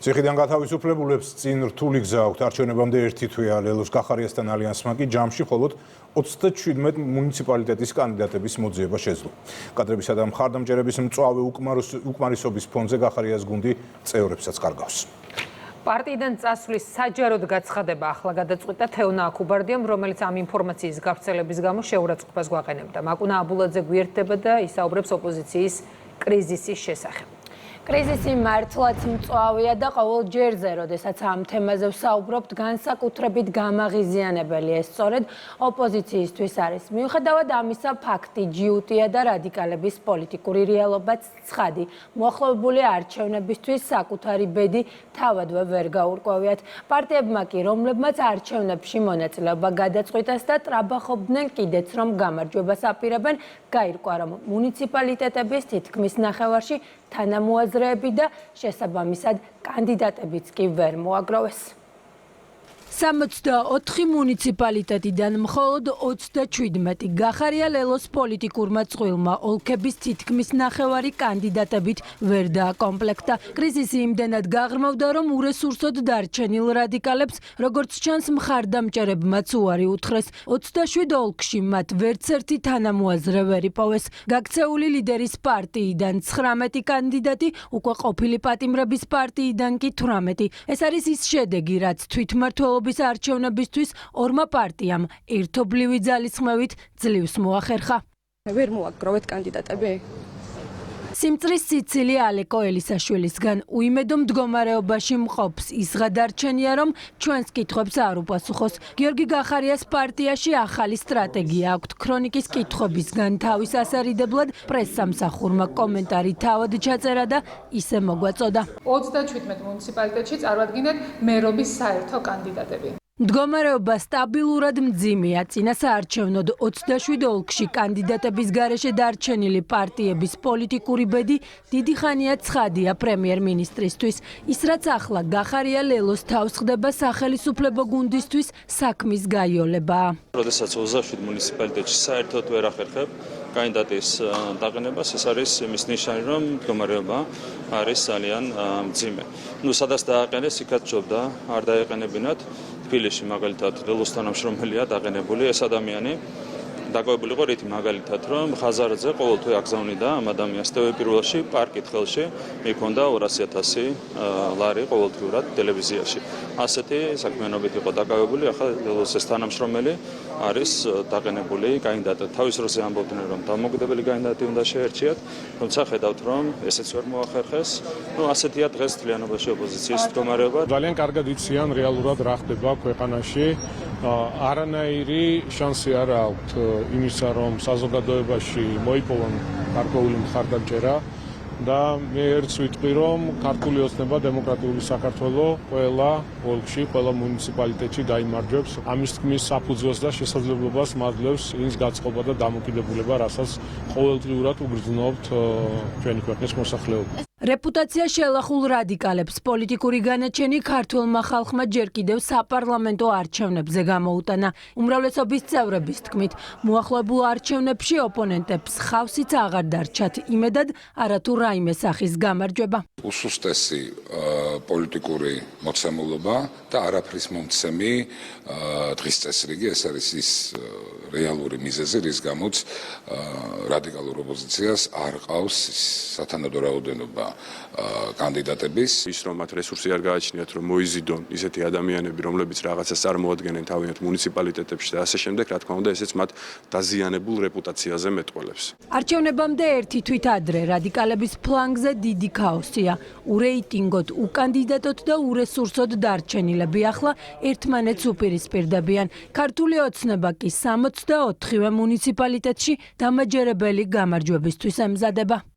ციხიდან გათავისუფლებულებს წინ რთული გზა აქვთ არჩევნებამდე ერთი თვეა ლელოს გახარიასთან ალიანსმა კი ჯამში მხოლოდ 37 მუნიციპალიტეტის კანდიდატების მოძიება შეძლო. კადრებისა და მხარდამჭერების მწვავე უკმარისობის ფონზე გახარიას გუნდი წევრებსაც კარგავს. პარტიიდან წასვლის საჯაროდ გაცხადება ახლა გადაწყვიტა თეონა აქუბარდიამ, რომელიც ამ ინფორმაციის გავრცელების გამო შეურაცხყოფას გვაყენებდა. მაკუნა აბულაძე გვერდება და ისაუბრებს ოპოზიციის კრიზისის შესახებ. კრიზისი მართლაც მწვავეა და ყოველ ჯერზე, როდესაც ამ თემაზე ვსაუბრობთ, განსაკუთრებით გამაღიზიანებელია ეს სწორედ ოპოზიციისთვის არის. მიუხედავად ამისა, ფაქტი ჯიუტია და რადიკალების პოლიტიკური რეალობაც ცხადი. მოახლოებული არჩევნებისთვის საკუთარი ბედი თავადვე ვერ გაურკვევიათ. პარტიებმა კი, რომლებმაც არჩევნებში მონაწილეობა გადაწყვიტეს და ტრაბახობდნენ კიდეც, რომ გამარჯვებას აპირებენ, გაირკვა, რომ მუნიციპალიტეტების თითქმის ნახევარში თანამოაზრეები და შესაბამისად კანდიდატებიც კი ვერ მოაგროვეს. 64 მუნიციპალიტეტიდან მხოლოდ 37 გახარია ლელოს პოლიტიკურმა წყვილმა ოლქების თითქმის ნახევარი კანდიდატებით ვერ დააკომპლექტა. კრიზისი იმდენად გაღრმავდა, რომ ურესურსოდ დარჩენილ რადიკალებს, როგორც ჩანს, მხარდამჭერებმაც უარი უთხრეს. 27 ოლქში მათ ვერც ერთი თანამოაზრე ვერ იპოვეს. გაქცეული ლიდერის პარტიიდან 19 კანდიდატი, უკვე ყოფილი პატიმრების პარტიიდან კი 18. ეს არის ის შედეგი, რაც თვითმმართველობის არჩევნებისთვის ორმა პარტიამ ერთობლივი ძალისხმევით ძლივს მოახერხა. ვერ მოაგროვეთ კანდიდატები? სიმწრის სიცილი ალეკო ელისაშვილისგან უიმედო მდგომარეობაში მყოფს ის გადარჩენია, რომ ჩვენს კითხვებს არ უპასუხოს. გიორგი გახარიას პარტიაში ახალი სტრატეგია აქვთ. ქრონიკის კითხვებისგან თავის ასარიდებლად პრესსამსახურმა კომენტარი თავად ჩაწერა და ისე მოგვაწოდა. 37 მუნიციპალიტეტში წარმოადგენთ მერობის საერთო კანდიდატები. მდგომარეობა სტაბილურად მძიმეა. წინა საარჩევნოდ 27 ოლქში კანდიდატების გარეშე დარჩენილი პარტიების პოლიტიკური ბედი დიდი ხანია ცხადია პრემიერ-მინისტრისთვის. ის რაც ახლა გახარია ლელოს თავს ხდება სახელისუფლებო გუნდისთვის საქმის გაიოლებაა. როდესაც 27 მუნიციპალიტეტში საერთოდ ვერ ახერხებ კანდიდატის დაყენებას, ეს არის იმის ნიშანი, რომ მდგომარეობა არის ძალიან მძიმე. სადაც დააყენეს, იქაც ჯობდა არ დაეყენებინათ. თბილისში მაგალითად ლელოს თანამშრომელია დაყენებული ეს ადამიანი. დაკავებული იყო რითი მაგალითად, რომ ხაზარაძე ყოველთვის აგზავნიდა ამ ადამიანს და პირველში პარკით ხელში მიქონდა 200,000 ლარი ყოველთვიურად ტელევიზიაში. ასეთი საქმიანობით იყო დაკავებული, ახლა ლელოს ეს თანამშრომელი არის დაყენებული კანდიდატი. თავის როზე ამბობდნენ, რომ დამოუკიდებელი კანდიდატი უნდა შეერჩიათ, თუმცა ხედავთ, რომ ესეც ვერ მოახერხეს. ასეთია დღეს თლიანობაში ოპოზიციის მდგომარეობა. ძალიან კარგად იციან რეალურად რა ხდება ქვეყანაში. არანაირი შანსი არ აქვთ იმისა, რომ საზოგადოებაში მოიპოვონ გარკვეული მხარდამჭერა და მე ერთს ვიტყვი, რომ ქართული ოცნება დემოკრატიული საქართველო ყველა ოლქში, ყველა მუნიციპალიტეტში დაიმარჯვებს. ამის თქმის საფუძველს და შესაძლებლობას მაძლევს ის გაწყობა და დამოკიდებულება, რასაც ყოველდღიურად უგრძნობთ ჩვენი ქვეყნის მოსახლეობა. რეპუტაცია შელახულ რადიკალებს პოლიტიკური განაჩენი ქართულმა ხალხმა ჯერ კიდევ საპარლამენტო არჩევნებზე გამოუტანა. უმრავლესობის წევრების თქმით, მოახლოებულ არჩევნებში ოპონენტებს ხავსიც აღარ დარჩათ იმედად, არათუ რაიმე სახის გამარჯვება. უსუსტესი პოლიტიკური მოცემულობა და არაფრის მომცემი დღის წესრიგი, ეს არის ის რეალური მიზეზი, რის გამოც რადიკალურ ოპოზიციას არ ყავს სათანადო რაოდენობა კანდიდატების. ის რომ მათ რესურსი არ გააჩნიათ, რომ მოიზიდონ ისეთი ადამიანები, რომლებიც რაღაცას წარმოადგენენ თავიანთ მუნიციპალიტეტებში და ასე შემდეგ, რა თქმა უნდა, ესეც მათ დაზიანებულ რეპუტაციაზე მეტყველებს. არჩევნებამდე ერთი თვით ადრე რადიკალების ფლანგზე დიდი ქაოსია. ურეიტინგოდ, უკანდიდატოდ და ურესურსოდ დარჩენილები ახლა ერთმანეთს უპირისპირდებიან. ქართული ოცნება კი 64 მუნიციპალიტეტში დამაჯერებელი გამარჯვებისთვის ემზადება.